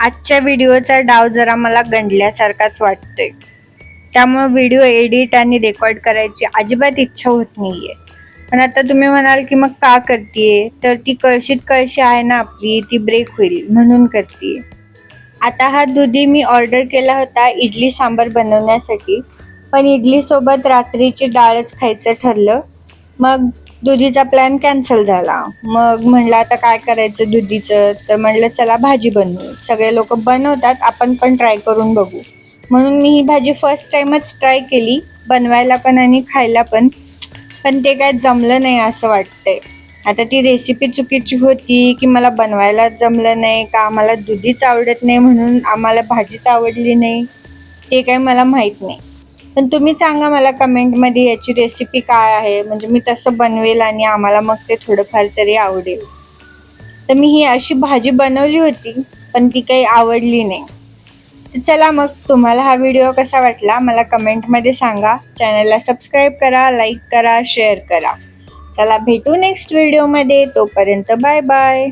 आजच्या व्हिडिओचा डाव जरा मला गंडल्यासारखाच वाटतोय, त्यामुळे व्हिडिओ एडिट आणि रेकॉर्ड करायची अजिबात इच्छा होत नाहीये. पण आता तुम्ही म्हणाल की मग का करतेय, तर ती कळशीत कळशी आहे ना आपली, ती ब्रेक होईल म्हणून करतेय. आता हा दुधी मी ऑर्डर केला होता इडली सांबर बनवण्यासाठी, पण इडली सोबत रात्रीची डाळच खायचं ठरलं. मग दुधीचा प्लॅन कॅन्सल झाला. मग म्हणलं आता काय करायचं दुधीचं, तर म्हणलं चला भाजी बनवू. सगळे लोक बनवतात, आपण पण ट्राय करून बघू. म्हणून मी ही भाजी फर्स्ट टाइमच ट्राय केली, बनवायला पण आणि खायला पण. पण ते काय जमलं नाही असं वाटतंय. आता ती रेसिपी चुकीची होती की मला बनवायला जमलं नाही, का आम्हाला दुधीच आवडत नाही म्हणून आम्हाला भाजीच आवडली नाही, ते काय मला माहीत नाही. पण तुम्ही सांगा मला कमेंटमध्ये याची रेसिपी काय आहे, म्हणजे मी तसं बनवेल आणि आम्हाला मग ते थोडंफार तरी आवडेल. तर मी ही अशी भाजी बनवली होती, पण ती काही आवडली नाही. चला मग, तुम्हाला हा व्हिडिओ कसा वाटला मला कमेंटमध्ये सांगा. चॅनलला सबस्क्राईब करा, लाईक करा, शेअर करा. चला भेटू नेक्स्ट व्हिडिओमध्ये. तोपर्यंत बाय बाय.